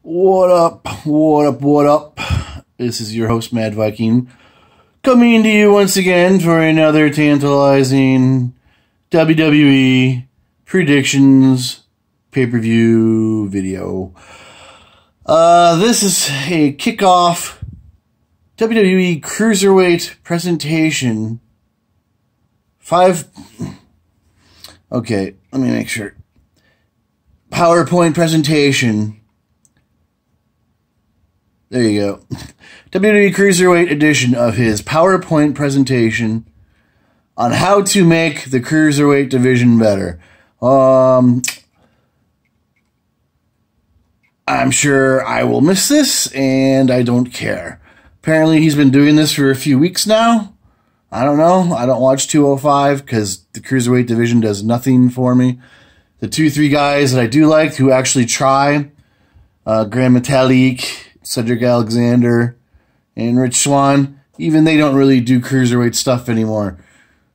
What up? What up? What up? This is your host, Mad Viking, coming to you once again for another tantalizing WWE Predictions pay-per-view video. This is a kickoff WWE Cruiserweight presentation. Okay, let me make sure. PowerPoint presentation. There you go. WWE Cruiserweight edition of his PowerPoint presentation on how to make the Cruiserweight division better. I'm sure I will miss this, and I don't care. Apparently, he's been doing this for a few weeks now. I don't know. I don't watch 205 because the Cruiserweight division does nothing for me. The 2-3 guys that I do like who actually try, Grand Metalik, Cedric Alexander, and Rich Swann, even they don't really do Cruiserweight stuff anymore.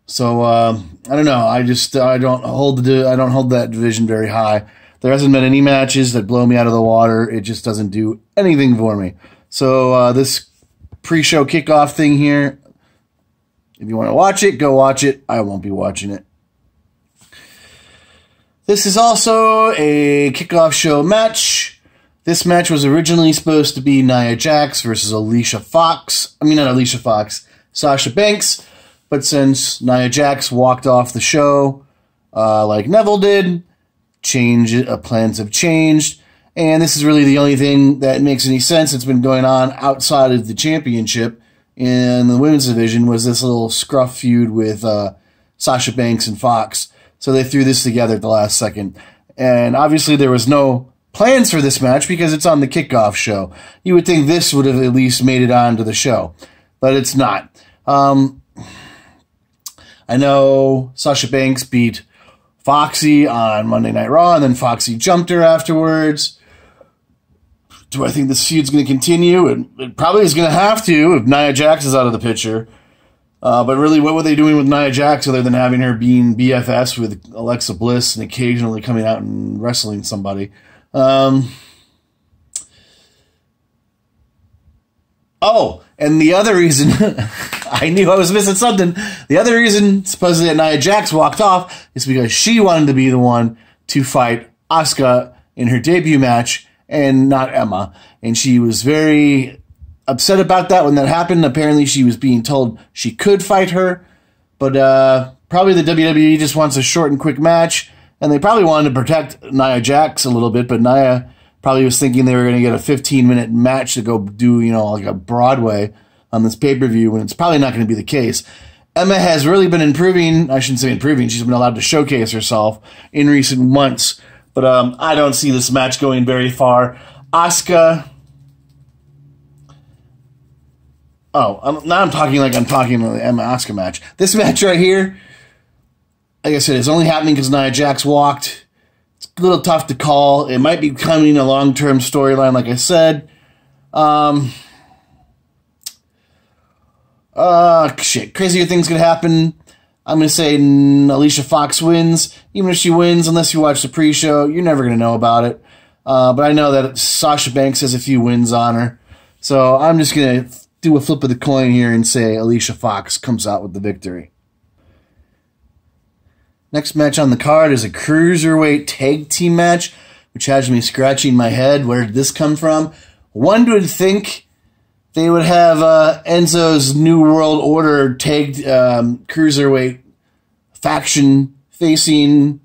So I don't know. I don't hold that division very high. There hasn't been any matches that blow me out of the water. It just doesn't do anything for me. So this pre-show kickoff thing here, if you want to watch it, go watch it. I won't be watching it. This is also a kickoff show match. This match was originally supposed to be Nia Jax versus Alicia Fox. I mean, not Alicia Fox, Sasha Banks. But since Nia Jax walked off the show, like Neville did, plans have changed. And this is really the only thing that makes any sense that's been going on outside of the championship in the women's division was this little scruff feud with Sasha Banks and Fox. So they threw this together at the last second. And obviously there was no plans for this match because it's on the kickoff show. You would think this would have at least made it onto the show, but it's not. I know Sasha Banks beat Foxy on Monday Night Raw, and then Foxy jumped her afterwards. Do I think this feud's going to continue? It probably is going to have to if Nia Jax is out of the picture. But really, what were they doing with Nia Jax other than having her being BFS with Alexa Bliss and occasionally coming out and wrestling somebody? Oh, and the other reason, I knew I was missing something. The other reason, supposedly, that Nia Jax walked off is because she wanted to be the one to fight Asuka in her debut match and not Emma. And she was very upset about that when that happened. Apparently, she was being told she could fight her, but probably the WWE just wants a short and quick match, and they probably wanted to protect Nia Jax a little bit, but Nia probably was thinking they were going to get a 15-minute match to go do, like a Broadway on this pay-per-view, when it's probably not going to be the case. Emma has really been improving. I shouldn't say improving. She's been allowed to showcase herself in recent months, but I don't see this match going very far. Asuka. Oh, now I'm talking like I'm talking the Emma Asuka match. This match right here, like I said, it's only happening because Nia Jax walked. It's a little tough to call. It might be becoming a long-term storyline, like I said. Shit. Crazier things could happen. I'm going to say Alicia Fox wins. Even if she wins, unless you watch the pre-show, you're never going to know about it. But I know that Sasha Banks has a few wins on her. So I'm just going to do a flip of the coin here and say Alicia Fox comes out with the victory. Next match on the card is a Cruiserweight tag team match, which has me scratching my head. Where did this come from? One would think they would have Enzo's New World Order tagged Cruiserweight faction facing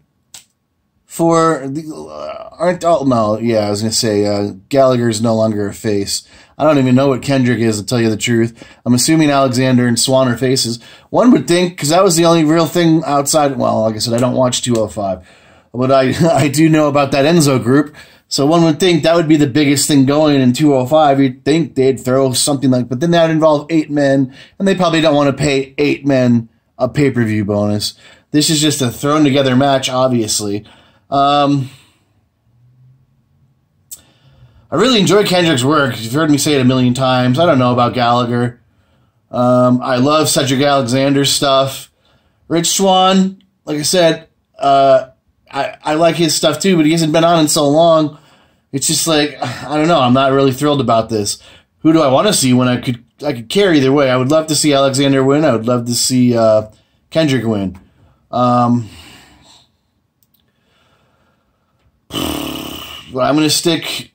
for I was going to say Gallagher's no longer a face. I don't even know what Kendrick is, to tell you the truth. I'm assuming Alexander and Swann are faces. One would think, because that was the only real thing outside. Well, like I said, I don't watch 205. But I do know about that Enzo group. So one would think that would be the biggest thing going in 205. You'd think they'd throw something like, but then that would involve 8 men, and they probably don't want to pay 8 men a pay-per-view bonus. This is just a thrown-together match, obviously. I really enjoy Kendrick's work. You've heard me say it a million times. I don't know about Gallagher. I love Cedric Alexander's stuff. Rich Swann, like I said, I like his stuff too, but he hasn't been on in so long. It's just like, I don't know. I'm not really thrilled about this. Who do I want to see when I could care either way? I would love to see Alexander win. I would love to see Kendrick win. But I'm going to stick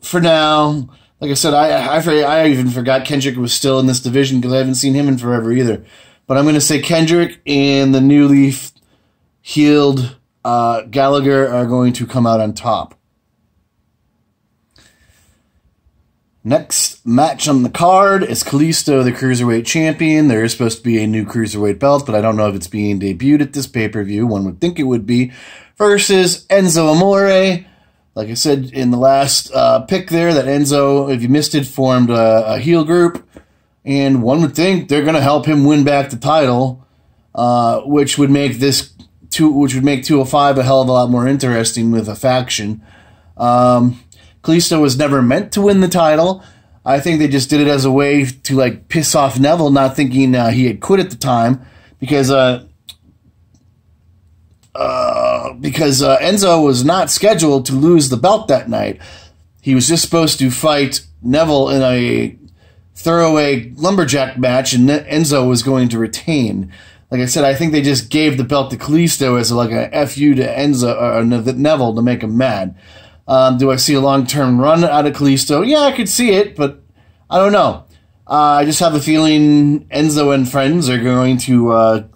for now. Like I said, I even forgot Kendrick was still in this division because I haven't seen him in forever either. But I'm going to say Kendrick and the newly healed Gallagher are going to come out on top. Next match on the card is Kalisto, the Cruiserweight Champion. There is supposed to be a new Cruiserweight belt, but I don't know if it's being debuted at this pay-per-view. One would think it would be. Versus Enzo Amore. Like I said in the last pick there, that Enzo, if you missed it, formed a heel group. And one would think they're going to help him win back the title, which would make 205 a hell of a lot more interesting with a faction. Kalisto was never meant to win the title. I think they just did it as a way to like piss off Neville, not thinking he had quit at the time, because Enzo was not scheduled to lose the belt that night. He was just supposed to fight Neville in a throwaway lumberjack match, and Enzo was going to retain. Like I said, I think they just gave the belt to Kalisto as like a FU to Enzo or Neville to make him mad. Do I see a long-term run out of Kalisto? Yeah, I could see it, but I don't know. I just have a feeling Enzo and friends are going to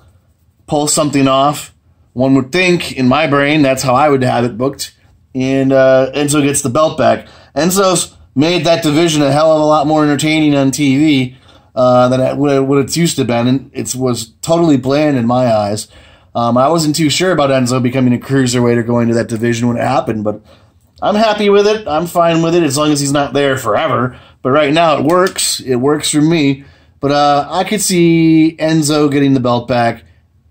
pull something off. One would think, in my brain, that's how I would have it booked. And Enzo gets the belt back. Enzo's made that division a hell of a lot more entertaining on TV than what it's used to been. And it was totally bland in my eyes. I wasn't too sure about Enzo becoming a cruiserweight or going to that division when it happened, but I'm happy with it. I'm fine with it as long as he's not there forever. But right now it works. It works for me. But I could see Enzo getting the belt back.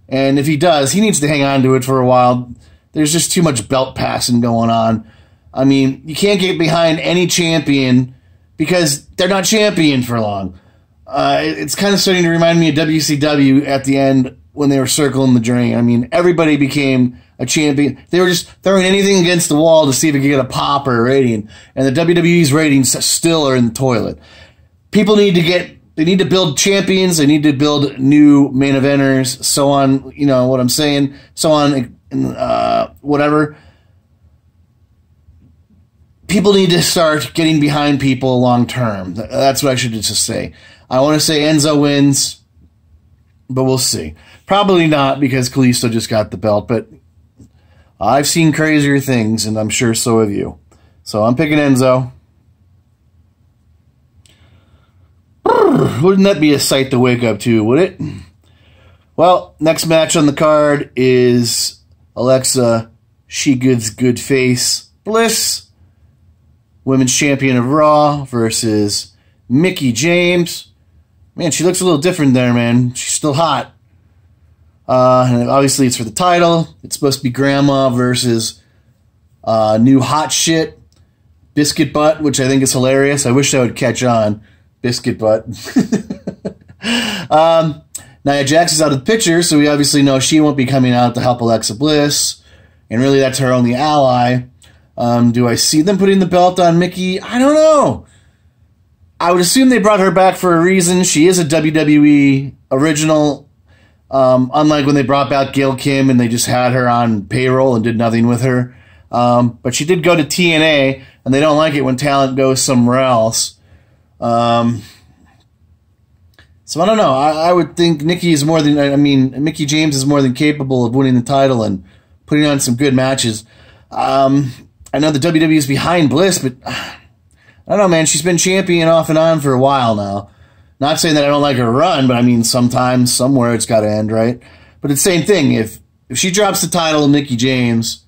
And if he does, he needs to hang on to it for a while. There's just too much belt passing going on. I mean, you can't get behind any champion because they're not champion for long. It's kind of starting to remind me of WCW at the end when they were circling the drain. I mean, everybody became a champion. They were just throwing anything against the wall to see if it could get a pop or a rating. And the WWE's ratings still are in the toilet. People need to they need to build champions. They need to build new main eventers. So on, you know what I'm saying? So on, whatever. People need to start getting behind people long term. That's what I should just say. I want to say Enzo wins, but we'll see. Probably not because Kalisto just got the belt, but I've seen crazier things, and I'm sure so have you. So I'm picking Enzo. Wouldn't that be a sight to wake up to, would it? Well, next match on the card is Alexa She Gives Good Face Bliss, Women's Champion of Raw, versus Mickie James. Man, she looks a little different there, man. She's still hot. And obviously it's for the title. It's supposed to be Grandma versus new hot shit, Biscuit Butt, which I think is hilarious. I wish that would catch on. Biscuit Butt. Nia Jax is out of the picture, so we obviously know she won't be coming out to help Alexa Bliss. And really that's her only ally. Do I see them putting the belt on Mickie? I don't know. I would assume they brought her back for a reason. She is a WWE original. Unlike when they brought back Gail Kim and they just had her on payroll and did nothing with her. But she did go to TNA, and they don't like it when talent goes somewhere else. So I don't know. I would think Mickie James is more than capable of winning the title and putting on some good matches. I know the WWE is behind Bliss, but I don't know, man. She's been champion off and on for a while now. Not saying that I don't like her run, but I mean, sometimes, somewhere it's got to end, right? But it's the same thing. If she drops the title to Mickie James,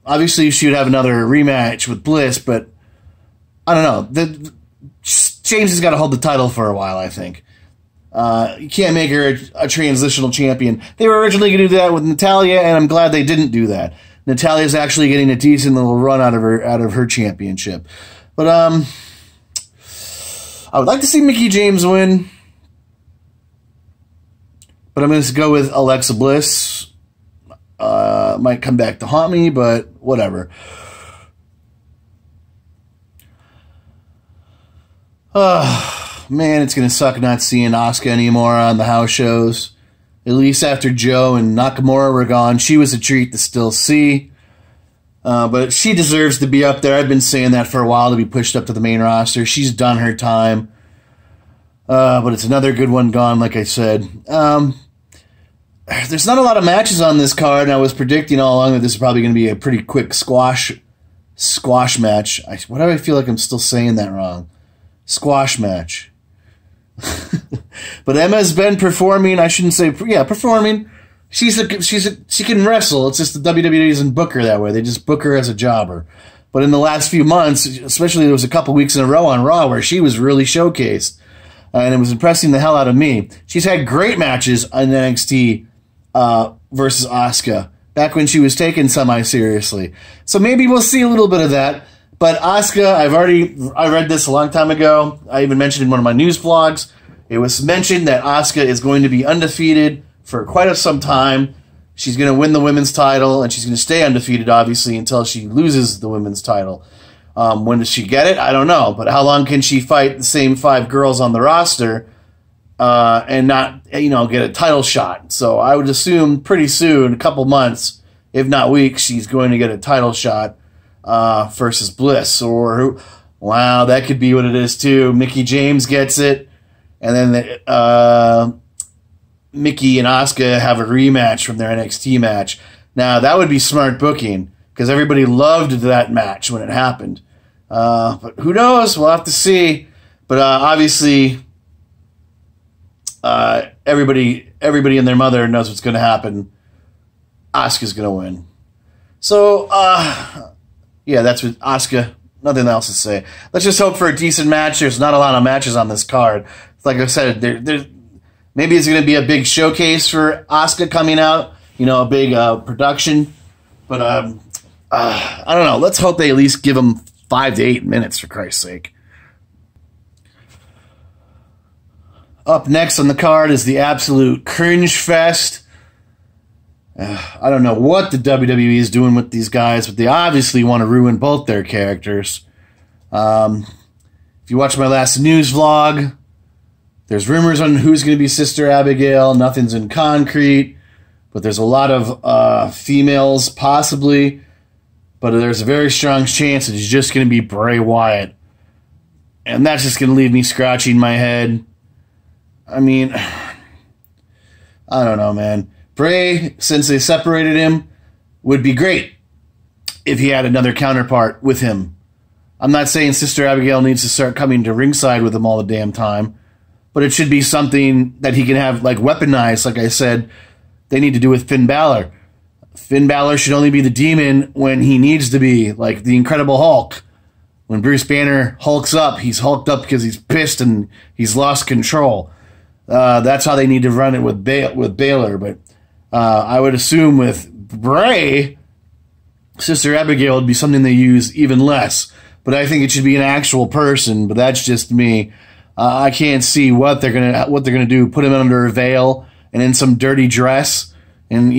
obviously she would have another rematch with Bliss, but I don't know. James has got to hold the title for a while, I think. You can't make her a transitional champion. They were originally going to do that with Natalya, and I'm glad they didn't do that. Natalya's actually getting a decent little run out of her championship. But I would like to see Mickie James win, but I'm going to go with Alexa Bliss. Might come back to haunt me, but whatever. Man, it's going to suck not seeing Asuka anymore on the house shows. At least after Joe and Nakamura were gone, she was a treat to still see. But she deserves to be up there. I've been saying that for a while, to be pushed up to the main roster. She's done her time. But it's another good one gone, like I said. There's not a lot of matches on this card, and I was predicting all along that this is probably going to be a pretty quick squash match. Why do I feel like I'm still saying that wrong? Squash match. But Emma's been performing. I shouldn't say, yeah, performing. She can wrestle. It's just the WWE doesn't book her that way. They just book her as a jobber. But in the last few months, especially there was a couple weeks in a row on Raw where she was really showcased. And it was impressing the hell out of me. She's had great matches on NXT versus Asuka back when she was taken semi-seriously. So maybe we'll see a little bit of that. But Asuka, I read this a long time ago. I even mentioned in one of my news blogs. It was mentioned that Asuka is going to be undefeated for quite some time. She's going to win the women's title, and she's going to stay undefeated, obviously, until she loses the women's title. When does she get it? I don't know. But how long can she fight the same 5 girls on the roster and not, get a title shot? So I would assume pretty soon, a couple months, if not weeks, she's going to get a title shot versus Bliss. Or, wow, that could be what it is too. Mickie James gets it, and then Mickie and Asuka have a rematch from their NXT match. Now, that would be smart booking, because everybody loved that match when it happened. But who knows? We'll have to see. But obviously, everybody and their mother knows what's going to happen. Asuka's going to win. So, yeah, that's what Asuka. Nothing else to say. Let's just hope for a decent match. There's not a lot of matches on this card. Like I said, maybe it's going to be a big showcase for Asuka coming out. A big production. But I don't know. Let's hope they at least give them 5 to 8 minutes, for Christ's sake. Up next on the card is the absolute cringe fest. I don't know what the WWE is doing with these guys, but they obviously want to ruin both their characters. If you watch my last news vlog, there's rumors on who's going to be Sister Abigail. Nothing's in concrete, but there's a lot of females possibly. But there's a very strong chance that it's just going to be Bray Wyatt. And that's just going to leave me scratching my head. I mean, I don't know, man. Bray, since they separated him, would be great if he had another counterpart with him. I'm not saying Sister Abigail needs to start coming to ringside with him all the damn time, but it should be something that he can have, like, weaponized, like I said, they need to do with Finn Balor. Finn Balor should only be the demon when he needs to be, like the Incredible Hulk. When Bruce Banner hulks up, he's hulked up because he's pissed and he's lost control. That's how they need to run it with Balor, but I would assume with Bray, Sister Abigail would be something they use even less. But I think it should be an actual person. But that's just me. I can't see what they're gonna do. Put him under a veil and in some dirty dress, and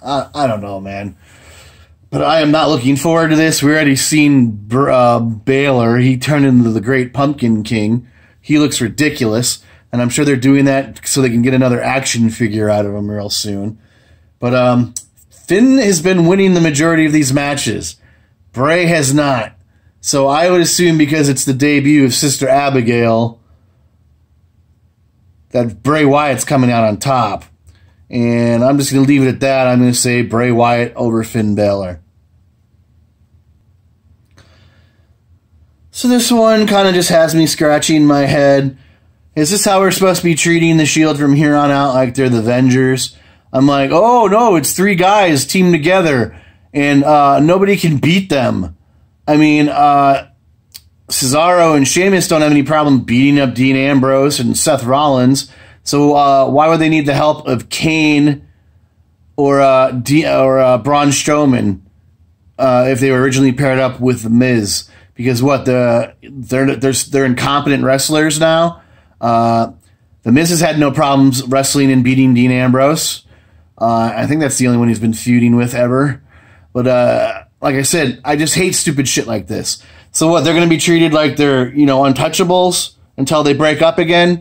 I don't know, man. But I am not looking forward to this. We already seen Balor. He turned into the Great Pumpkin King. He looks ridiculous. And I'm sure they're doing that so they can get another action figure out of him real soon. But Finn has been winning the majority of these matches. Bray has not. So I would assume because it's the debut of Sister Abigail that Bray Wyatt's coming out on top. And I'm just going to leave it at that. I'm going to say Bray Wyatt over Finn Balor. So this one kind of just has me scratching my head. Is this how we're supposed to be treating the Shield from here on out, like they're the Avengers? I'm like, oh, no, it's 3 guys teamed together, and nobody can beat them. I mean, Cesaro and Sheamus don't have any problem beating up Dean Ambrose and Seth Rollins, so why would they need the help of Kane or Braun Strowman if they were originally paired up with The Miz? Because what, they're incompetent wrestlers now? The Miz has had no problems wrestling and beating Dean Ambrose. I think that's the only one he's been feuding with ever. But like I said, I just hate stupid shit like this. So what, they're going to be treated like they're, untouchables until they break up again?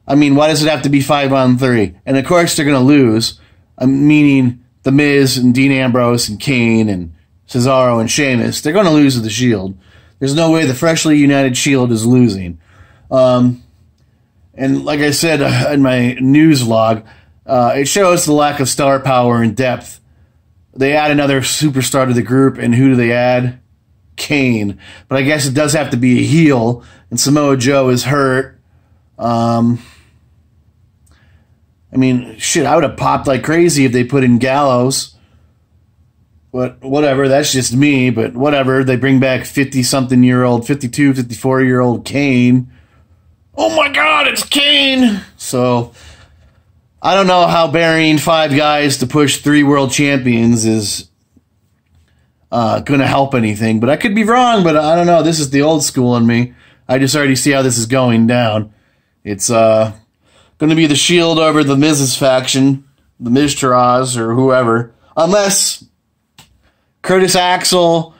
I mean, why does it have to be 5-on-3? And of course they're going to lose, meaning The Miz and Dean Ambrose and Kane and Cesaro and Sheamus. They're going to lose to the Shield. There's no way the freshly united Shield is losing. And like I said in my news log, it shows the lack of star power and depth. They add another superstar to the group, and who do they add? Kane. But I guess it does have to be a heel, and Samoa Joe is hurt. I mean, shit, I would have popped like crazy if they put in Gallows. But whatever, that's just me, but whatever. They bring back 50-something-year-old, 52, 54-year-old Kane. Oh my God, it's Kane! So, I don't know how burying 5 guys to push 3 world champions is going to help anything. But I could be wrong, but I don't know. This is the old school in me. I just already see how this is going down. It's going to be the Shield over the Miz's faction, the Miztourage or whoever. Unless Curtis Axel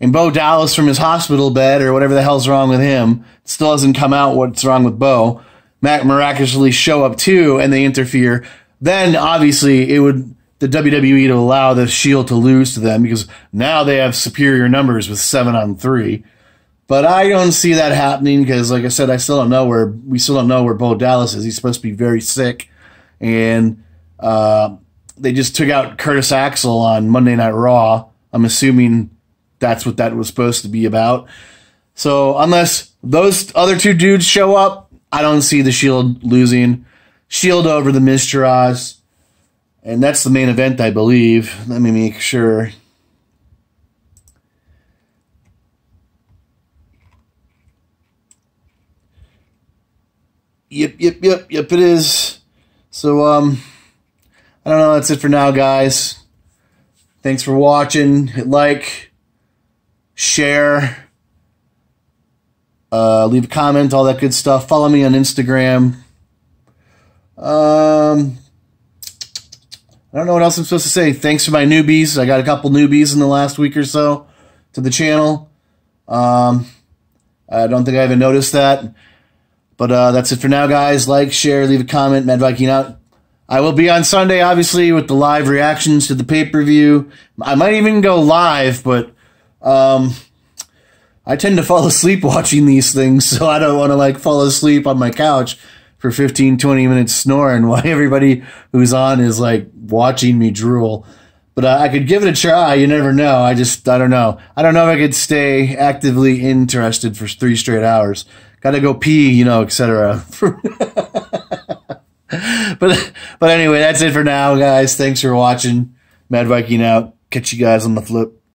and Bo Dallas from his hospital bed or whatever the hell's wrong with him. It still hasn't come out what's wrong with Bo. Mac miraculously show up too and they interfere. Then obviously it would the WWE to allow the Shield to lose to them because now they have superior numbers with 7-on-3. But I don't see that happening because, like I said, we still don't know where Bo Dallas is. He's supposed to be very sick, and they just took out Curtis Axel on Monday Night Raw. I'm assuming that's what that was supposed to be about. So unless those other 2 dudes show up, I don't see the Shield losing. Shield over the Miztourage. And that's the main event, I believe. Let me make sure. Yep, it is. So, I don't know, that's it for now, guys. Thanks for watching. Hit like, share, leave a comment, all that good stuff. Follow me on Instagram. I don't know what else I'm supposed to say. Thanks for my newbies. I got a couple newbies in the last week or so to the channel. I don't think I even noticed that. But that's it for now, guys. Like, share, leave a comment. Mad Viking out. I will be on Sunday, obviously, with the live reactions to the pay-per-view. I might even go live, but I tend to fall asleep watching these things, so I don't want to like fall asleep on my couch for 15, 20 minutes snoring while everybody who's on is like watching me drool. But I could give it a try. You never know. I don't know. I don't know if I could stay actively interested for 3 straight hours. Gotta go pee, etc. But anyway, that's it for now, guys. Thanks for watching. Mad Viking out. Catch you guys on the flip.